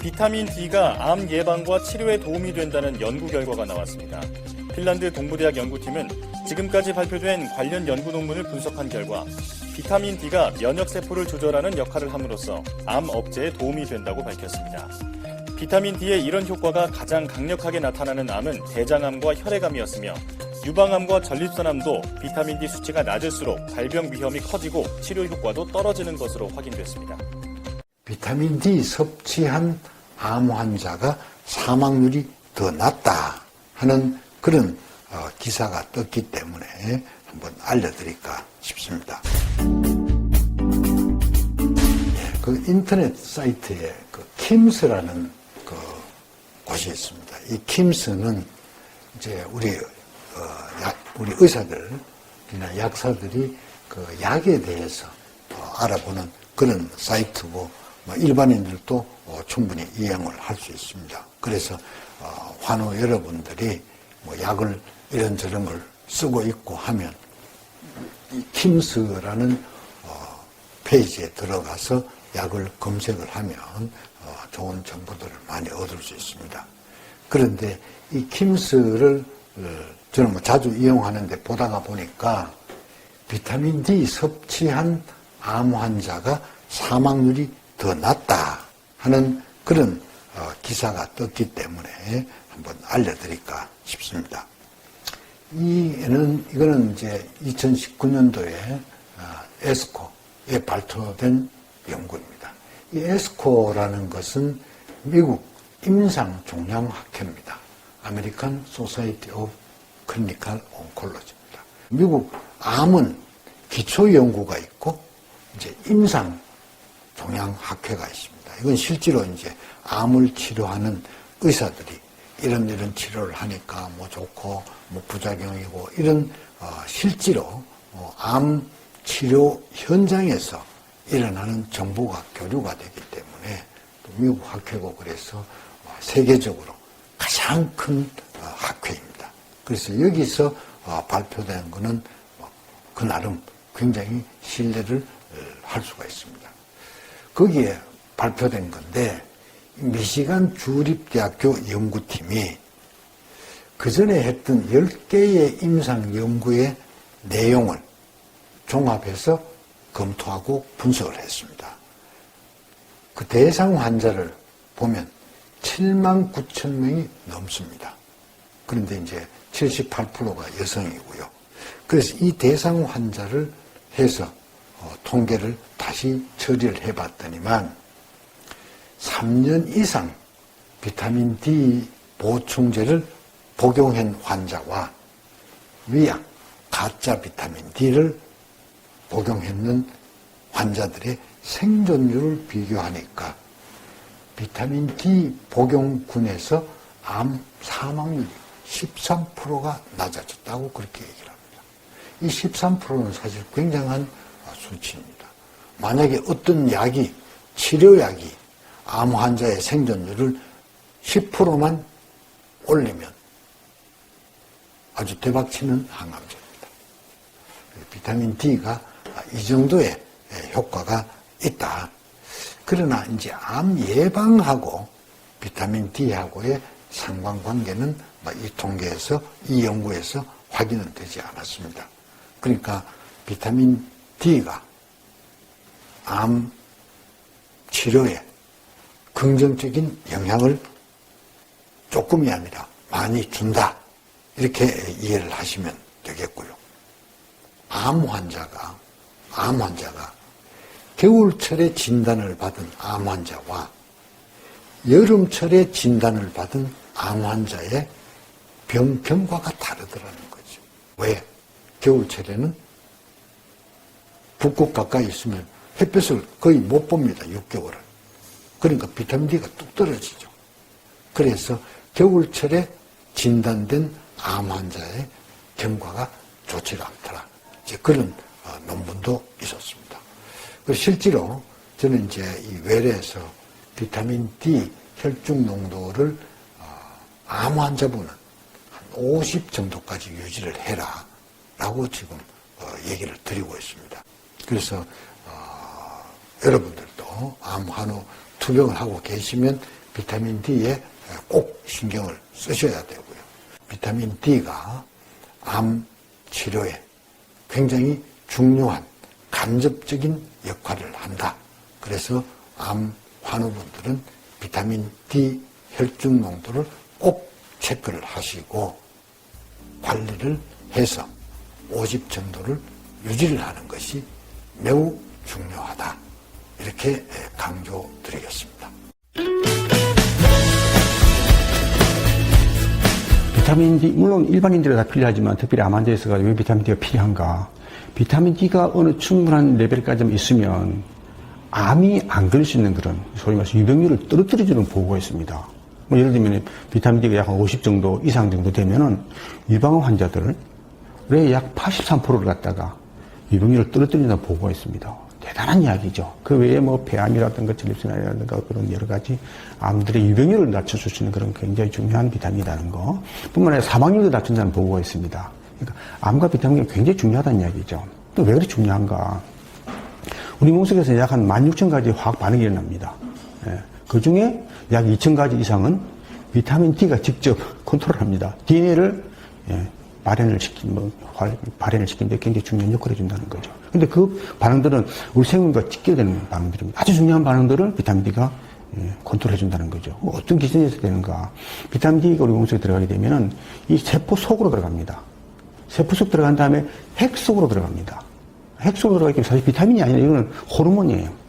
비타민 D가 암 예방과 치료에 도움이 된다는 연구 결과가 나왔습니다. 핀란드 동부대학 연구팀은 지금까지 발표된 관련 연구 논문을 분석한 결과 비타민 D가 면역세포를 조절하는 역할을 함으로써 암 억제에 도움이 된다고 밝혔습니다. 비타민 D의 이런 효과가 가장 강력하게 나타나는 암은 대장암과 혈액암이었으며 유방암과 전립선암도 비타민 D 수치가 낮을수록 발병 위험이 커지고 치료 효과도 떨어지는 것으로 확인됐습니다. 비타민 D 섭취한 암 환자가 사망률이 더 낮다 하는 그런 기사가 떴기 때문에 한번 알려드릴까 싶습니다. 그 인터넷 사이트에 그 킴스라는 그 곳이 있습니다. 이 킴스는 이제 우리 의사들이나 약사들이 그 약에 대해서 알아보는 그런 사이트고 일반인들도 충분히 이용을 할 수 있습니다. 그래서 환우 여러분들이 약을 이런저런 걸 쓰고 있고 하면 이 킴스라는 페이지에 들어가서 약을 검색을 하면 좋은 정보들을 많이 얻을 수 있습니다. 그런데 이 킴스를 저는 자주 이용하는데 보다가 보니까 비타민 D 섭취한 암 환자가 사망률이 더 낮다 하는 그런 기사가 떴기 때문에 한번 알려드릴까 싶습니다. 이거는 이제 2019년도에 에스코에 발표된 연구입니다. 이 에스코라는 것은 미국 임상종양학회입니다. 아메리칸 소사이티 오브 클리니컬 온콜로지입니다. 미국 암은 기초 연구가 있고 이제 임상종양학회가 있습니다. 이건 실제로 이제 암을 치료하는 의사들이 이런 치료를 하니까 좋고 부작용이고 이런 실제로 암 치료 현장에서 일어나는 정보가 교류가 되기 때문에 또 미국 학회고 그래서 세계적으로 가장 큰 학회입니다. 그래서 여기서 발표된 거는 그 나름 굉장히 신뢰를 할 수가 있습니다. 거기에 발표된 건데 미시간 주립대학교 연구팀이 그전에 했던 10개의 임상 연구의 내용을 종합해서 검토하고 분석을 했습니다. 그 대상 환자를 보면 7만 9천 명이 넘습니다. 그런데 이제 78%가 여성이고요. 그래서 이 대상 환자를 해서 통계를 다시 처리를 해봤더니만 3년 이상 비타민 D 보충제를 복용한 환자와 위약, 가짜 비타민 D를 복용했는 환자들의 생존율을 비교하니까 비타민 D 복용군에서 암 사망률이 13%가 낮아졌다고 그렇게 얘기를 합니다. 이 13%는 사실 굉장한 수치입니다. 만약에 어떤 약이, 치료약이 암 환자의 생존율을 10%만 올리면 아주 대박치는 항암제입니다. 비타민 D가 이 정도의 효과가 있다. 그러나 이제 암 예방하고 비타민 D하고의 상관관계는 이 통계에서, 이 연구에서 확인은 되지 않았습니다. 그러니까 비타민 D가 암 치료에 긍정적인 영향을 조금이 아니라 많이 준다. 이렇게 이해를 하시면 되겠고요. 암 환자가 겨울철에 진단을 받은 암 환자와 여름철에 진단을 받은 암 환자의 병과가 다르더라는 거죠. 왜? 겨울철에는 북극 가까이 있으면 햇볕을 거의 못 봅니다. 6개월을. 그러니까 비타민 D가 뚝 떨어지죠. 그래서 겨울철에 진단된 암 환자의 경과가 좋지가 않더라. 이제 그런 논문도 있었습니다. 실제로 저는 이제 이 외래에서 비타민 D 혈중 농도를 암 환자분은 한 50 정도까지 유지를 해라 라고 지금 얘기를 드리고 있습니다. 그래서 여러분들도 암 환우 투병을 하고 계시면 비타민 D에 꼭 신경을 쓰셔야 되고요. 비타민 D가 암 치료에 굉장히 중요한 간접적인 역할을 한다. 그래서 암 환우분들은 비타민 D 혈중 농도를 꼭 체크를 하시고 관리를 해서 50 정도를 유지를 하는 것이 매우 중요하다. 이렇게 강조드리겠습니다. 비타민 D, 물론 일반인들은 다 필요하지만 특별히 암 환자에 있어서 왜 비타민 D가 필요한가? 비타민 D가 어느 충분한 레벨까지만 있으면 암이 안 걸릴 수 있는 그런 소위 말해서 유병률을 떨어뜨려주는 보고가 있습니다. 뭐 예를 들면 비타민 D가 약 50 정도 이상 정도 되면은 유방암 환자들의 약 83%를 갖다가 유병률을 떨어뜨린다는 보고가 있습니다. 대단한 이야기죠. 그 외에 뭐 폐암이라든가 전립선암이라든가 그런 여러 가지 암들의 유병률을 낮춰줄 수 있는 그런 굉장히 중요한 비타민이라는 거. 뿐만 아니라 사망률도 낮춘다는 보고가 있습니다. 그러니까 암과 비타민이 굉장히 중요하다는 이야기죠. 또 왜 그렇게 중요한가? 우리 몸속에서 약 한 16,000가지 화학 반응이 일어납니다. 그 중에 약 2,000가지 이상은 비타민 D가 직접 컨트롤합니다. DNA를 발현을 시키는데 굉장히 중요한 역할을 해준다는 거죠. 근데 그 반응들은 우리 생명과 직결되는 반응들입니다. 아주 중요한 반응들을 비타민 D가 컨트롤해준다는 거죠. 어떤 기준에서 되는가? 비타민 D가 우리 몸속에 들어가게 되면은 이 세포 속으로 들어갑니다. 세포 속 들어간 다음에 핵 속으로 들어갑니다. 핵 속으로 들어가기 때문에 사실 비타민이 아니라 이거는 호르몬이에요.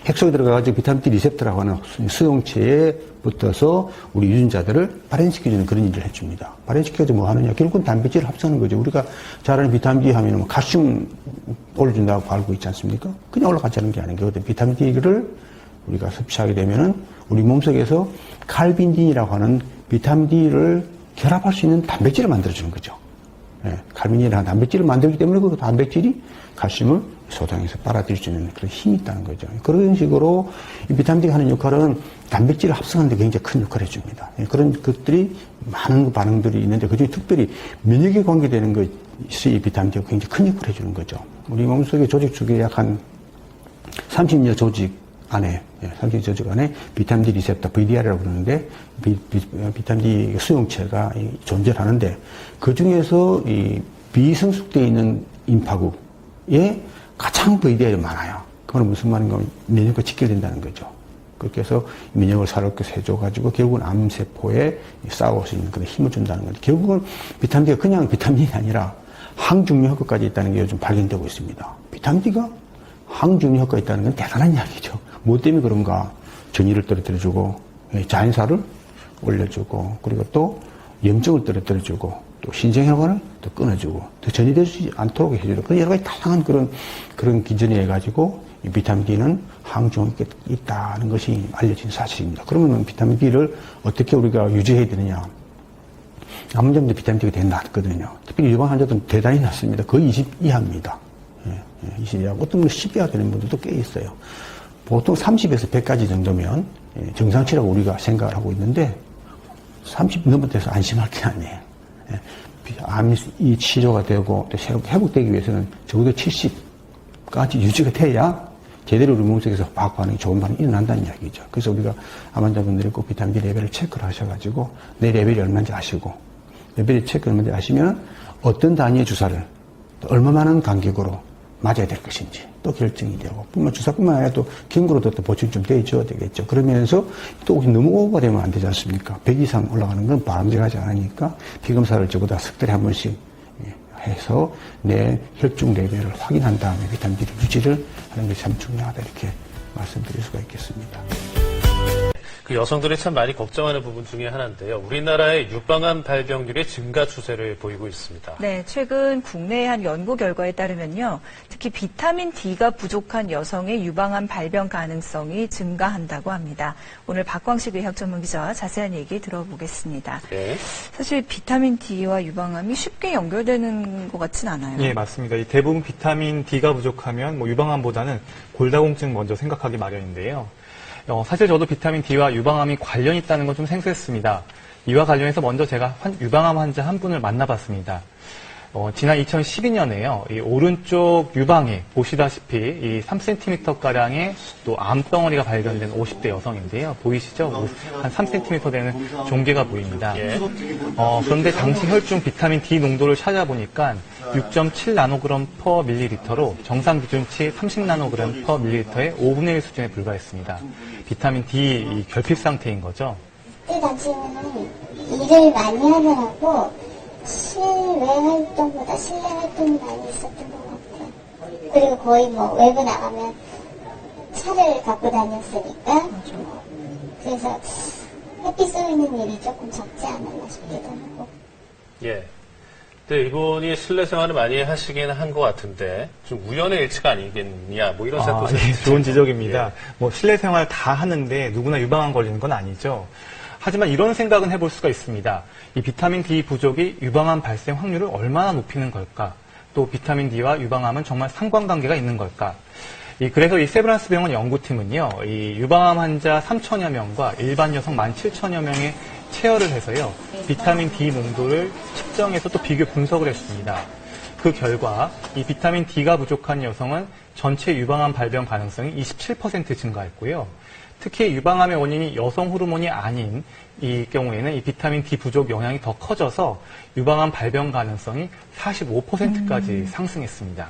핵 속에 들어가가지고 비타민 D 리셉터라고 하는 수용체에 붙어서 우리 유전자들을 발현시켜주는 그런 일을 해줍니다. 발현시켜서 뭐 하느냐? 결국은 단백질을 합성하는 거죠. 우리가 잘 아는 비타민 D 하면 뭐 칼슘 올려준다고 알고 있지 않습니까? 그냥 올라가지 않는 게 아니거든요. 비타민 D를 우리가 섭취하게 되면은 우리 몸속에서 칼빈딘이라고 하는 비타민 D를 결합할 수 있는 단백질을 만들어주는 거죠. 칼빈딘이라는 단백질을 만들기 때문에 그 단백질이 칼슘을 소장해서 빨아들일 수 있는 그런 힘이 있다는 거죠. 그런 식으로 이 비타민 D가 하는 역할은 단백질을 합성하는 데 굉장히 큰 역할을 해줍니다. 그런 것들이 많은 반응들이 있는데 그중에 특별히 면역에 관계되는 것이 이 비타민 D가 굉장히 큰 역할을 해주는 거죠. 우리 몸속의 조직 중에 약 한 30여 조직 안에 비타민 D 리셉터, VDR이라고 그러는데 비타민 D 수용체가 존재를 하는데 그 중에서 이 비성숙되어 있는 임파구에 가장 VDR이 많아요. 그건 무슨 말인가 하면 면역과 직결된다는 거죠. 그렇게 해서 면역을 살아있게 해줘가지고 결국은 암세포에 싸울 수 있는 그런 힘을 준다는 거죠. 결국은 비타민 D가 그냥 비타민이 아니라 항증류 효과까지 있다는 게 요즘 발견되고 있습니다. 비타민 D가 항증류 효과가 있다는 건 대단한 이야기죠. 뭐 때문에 그런가? 전이를 떨어뜨려주고, 자연사를 올려주고, 그리고 또 염증을 떨어뜨려주고, 또 신장혈관을 또 끊어주고, 또 전이되지 않도록 해주고, 그런 여러 가지 다양한 그런 기전이 해가지고, 이 비타민 D는 항증이 있다는 것이 알려진 사실입니다. 그러면 비타민 D를 어떻게 우리가 유지해야 되느냐? 암 환자들도 비타민 D가 대단히 낮거든요. 특히 유방 환자들은 대단히 낮습니다. 거의 20 이하입니다. 20 이하. 어떤 분은 10 이하 되는 분들도 꽤 있어요. 보통 30에서 100까지 정도면 정상치라고 우리가 생각을 하고 있는데 30 넘어돼서 안심할 게 아니에요. 암이 치료가 되고 또 회복되기 위해서는 적어도 70까지 유지가 돼야 제대로 우리 몸속에서 화학 반응이 좋은 반응이 일어난다는 이야기죠. 그래서 우리가 암 환자분들이 꼭 비타민 D 레벨을 체크를 하셔가지고 내 레벨이 얼마인지 아시고 레벨이 체크 얼마인지 아시면 어떤 단위의 주사를 또 얼마만한 간격으로 맞아야 될 것인지 또 결정이 되고 주사뿐만 아니라 또 경구로도 또 보충 좀 돼줘야 되겠죠. 그러면서 또 너무 오버가 되면 안 되지 않습니까? 100 이상 올라가는 건 바람직하지 않으니까 피검사를 적어도 석 달에 한 번씩 해서 내 혈중 레벨을 확인한 다음에 비타민 D 유지를 하는 게 참 중요하다 이렇게 말씀드릴 수가 있겠습니다. 그 여성들이 참 많이 걱정하는 부분 중에 하나인데요. 우리나라의 유방암 발병률의 증가 추세를 보이고 있습니다. 네, 최근 국내의 한 연구 결과에 따르면요. 특히 비타민 D가 부족한 여성의 유방암 발병 가능성이 증가한다고 합니다. 오늘 박광식 의학 전문 기자와 자세한 얘기 들어보겠습니다. 네. 사실 비타민 D와 유방암이 쉽게 연결되는 것 같진 않아요. 예, 맞습니다. 대부분 비타민 D가 부족하면 유방암보다는 골다공증 먼저 생각하기 마련인데요. 사실 저도 비타민 D와 유방암이 관련이 있다는 건 좀 생소했습니다. 이와 관련해서 먼저 제가 유방암 환자 한 분을 만나봤습니다. 지난 2012년에요. 이 오른쪽 유방에 보시다시피 이 3cm가량의 또 암덩어리가 발견된 50대 여성인데요. 보이시죠? 한 3cm 되는 종괴가 보입니다. 그런데 당시 혈중 비타민 D 농도를 찾아보니까 6.7나노그램 per 밀리리터로 정상 기준치 30나노그램 per 밀리리터의 5분의 1 수준에 불과했습니다. 비타민 D 이 결핍 상태인 거죠. 그때 당시에는 일을 많이 하느라고 실외 활동보다 실내 활동이 많이 있었던 것 같아요. 그리고 거의 뭐 외부 나가면 차를 갖고 다녔으니까 그래서 햇빛 쏘이는 일이 조금 적지 않았나 싶기도 하고. 예. 근데 이분이 실내 생활을 많이 하시긴 한 것 같은데 좀 우연의 일치가 아니겠냐 뭐 이런 생각도 예, 좋은 지적입니다. 뭐 실내 생활 다 하는데 누구나 유방암 걸리는 건 아니죠. 하지만 이런 생각은 해볼 수가 있습니다. 이 비타민 D 부족이 유방암 발생 확률을 얼마나 높이는 걸까? 또 비타민 D와 유방암은 정말 상관관계가 있는 걸까? 그래서 이 세브란스 병원 연구팀은요, 이 유방암 환자 3천여 명과 일반 여성 17,000여 명의 체열을 해서요, 비타민 D 농도를 측정해서 또 비교 분석을 했습니다. 그 결과 이 비타민 D가 부족한 여성은 전체 유방암 발병 가능성이 27% 증가했고요. 특히 유방암의 원인이 여성 호르몬이 아닌 이 경우에는 이 비타민 D 부족 영향이 더 커져서 유방암 발병 가능성이 45%까지 상승했습니다.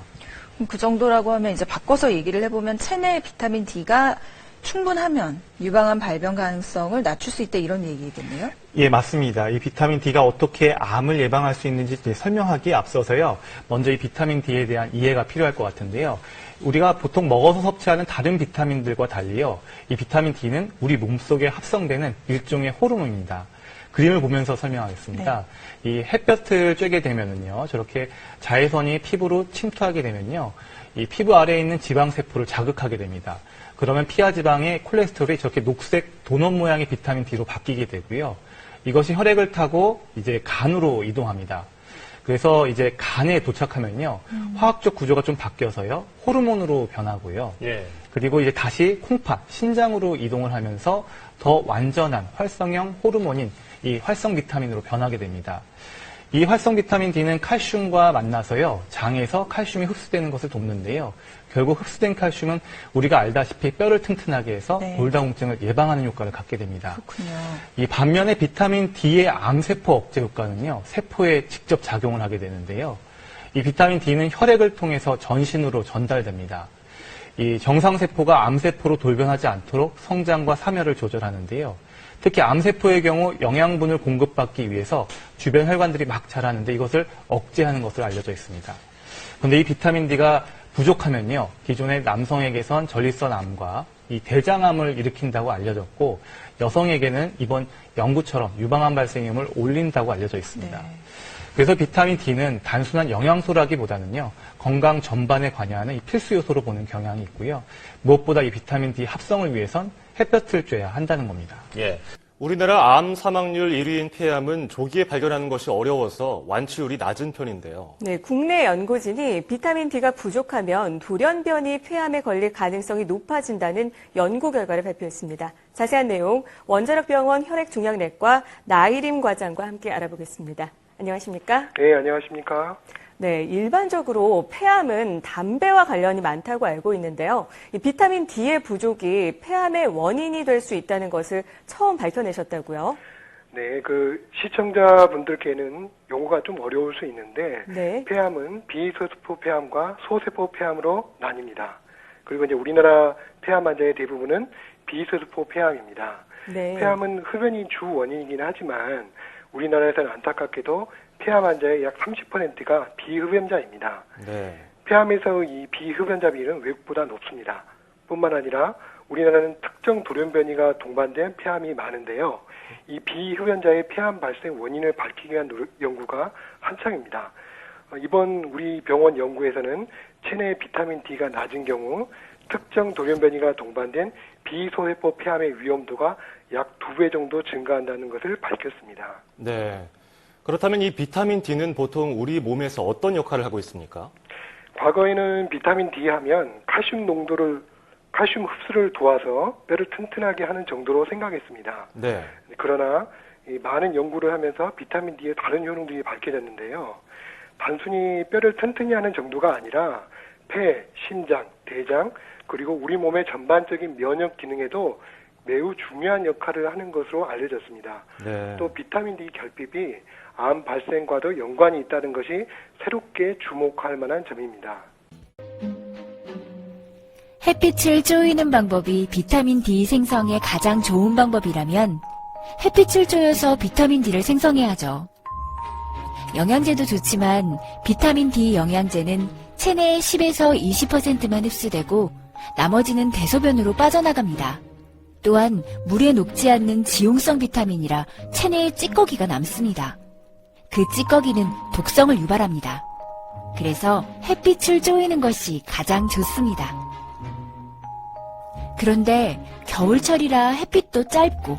그 정도라고 하면 이제 바꿔서 얘기를 해보면 체내 비타민 D가 충분하면 유방암 발병 가능성을 낮출 수 있다 이런 얘기겠네요? 예, 맞습니다. 이 비타민 D가 어떻게 암을 예방할 수 있는지 설명하기에 앞서서요. 먼저 이 비타민 D에 대한 이해가 필요할 것 같은데요. 우리가 보통 먹어서 섭취하는 다른 비타민들과 달리요. 이 비타민 D는 우리 몸속에 합성되는 일종의 호르몬입니다. 그림을 보면서 설명하겠습니다. 네. 이 햇볕을 쬐게 되면은요. 저렇게 자외선이 피부로 침투하게 되면요. 이 피부 아래에 있는 지방세포를 자극하게 됩니다. 그러면 피하 지방의 콜레스테롤이 저렇게 녹색 도넛 모양의 비타민 D로 바뀌게 되고요. 이것이 혈액을 타고 이제 간으로 이동합니다. 그래서 이제 간에 도착하면요. 화학적 구조가 좀 바뀌어서요. 호르몬으로 변하고요. 예. 그리고 이제 다시 콩팥, 신장으로 이동을 하면서 더 완전한 활성형 호르몬인 이 활성 비타민으로 변하게 됩니다. 이 활성 비타민 D는 칼슘과 만나서요. 장에서 칼슘이 흡수되는 것을 돕는데요. 결국 흡수된 칼슘은 우리가 알다시피 뼈를 튼튼하게 해서 네. 골다공증을 예방하는 효과를 갖게 됩니다. 그렇군요. 이 반면에 비타민 D의 암세포 억제 효과는요. 세포에 직접 작용을 하게 되는데요. 이 비타민 D는 혈액을 통해서 전신으로 전달됩니다. 이 정상세포가 암세포로 돌변하지 않도록 성장과 사멸을 조절하는데요. 특히 암세포의 경우 영양분을 공급받기 위해서 주변 혈관들이 막 자라는데 이것을 억제하는 것으로 알려져 있습니다. 그런데 이 비타민 D가 부족하면요. 기존의 남성에게선 전립선 암과 이 대장암을 일으킨다고 알려졌고 여성에게는 이번 연구처럼 유방암 발생 위험을 올린다고 알려져 있습니다. 네. 그래서 비타민 D는 단순한 영양소라기보다는요. 건강 전반에 관여하는 이 필수 요소로 보는 경향이 있고요. 무엇보다 이 비타민 D 합성을 위해선 햇볕을 쬐야 한다는 겁니다. 예. 우리나라 암 사망률 1위인 폐암은 조기에 발견하는 것이 어려워서 완치율이 낮은 편인데요. 네, 국내 연구진이 비타민 D가 부족하면 돌연변이 폐암에 걸릴 가능성이 높아진다는 연구 결과를 발표했습니다. 자세한 내용 원자력병원 혈액종양내과 나이림 과장과 함께 알아보겠습니다. 안녕하십니까? 네, 안녕하십니까? 네, 일반적으로 폐암은 담배와 관련이 많다고 알고 있는데요. 이 비타민 D의 부족이 폐암의 원인이 될 수 있다는 것을 처음 밝혀내셨다고요? 네, 시청자분들께는 용어가 좀 어려울 수 있는데, 네. 폐암은 비소세포 폐암과 소세포 폐암으로 나뉩니다. 그리고 이제 우리나라 폐암 환자의 대부분은 비소세포 폐암입니다. 네. 폐암은 흡연이 주 원인이긴 하지만, 우리나라에서는 안타깝게도 폐암 환자의 약 30%가 비흡연자입니다. 네. 폐암에서 이 비흡연자 비율은 외국보다 높습니다. 뿐만 아니라 우리나라는 특정 돌연변이가 동반된 폐암이 많은데요. 이 비흡연자의 폐암 발생 원인을 밝히기 위한 연구가 한창입니다. 이번 우리 병원 연구에서는 체내 비타민 D가 낮은 경우 특정 돌연변이가 동반된 비소세포 폐암의 위험도가 약 2배 정도 증가한다는 것을 밝혔습니다. 네. 그렇다면 이 비타민 D는 보통 우리 몸에서 어떤 역할을 하고 있습니까? 과거에는 비타민 D 하면 칼슘 흡수를 도와서 뼈를 튼튼하게 하는 정도로 생각했습니다. 네. 그러나 많은 연구를 하면서 비타민 D의 다른 효능들이 밝혀졌는데요. 단순히 뼈를 튼튼히 하는 정도가 아니라 폐, 심장, 대장, 그리고 우리 몸의 전반적인 면역 기능에도 매우 중요한 역할을 하는 것으로 알려졌습니다. 네. 또 비타민 D 결핍이 암 발생과도 연관이 있다는 것이 새롭게 주목할 만한 점입니다. 햇빛을 쪼이는 방법이 비타민 D 생성에 가장 좋은 방법이라면 햇빛을 쪼여서 비타민 D를 생성해야죠. 영양제도 좋지만 비타민 D 영양제는 체내의 10에서 20%만 흡수되고 나머지는 대소변으로 빠져나갑니다. 또한 물에 녹지 않는 지용성 비타민이라 체내에 찌꺼기가 남습니다. 그 찌꺼기는 독성을 유발합니다. 그래서 햇빛을 쪼이는 것이 가장 좋습니다. 그런데 겨울철이라 햇빛도 짧고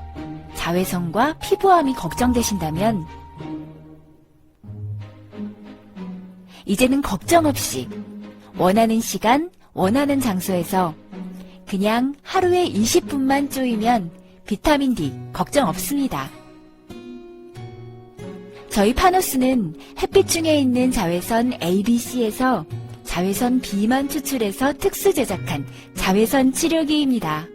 자외선과 피부암이 걱정되신다면 이제는 걱정 없이 원하는 시간, 원하는 장소에서 그냥 하루에 20분만 쪼이면 비타민 D 걱정 없습니다. 저희 파노스는 햇빛 중에 있는 자외선 A, B, C에서 자외선 B만 추출해서 특수 제작한 자외선 치료기입니다.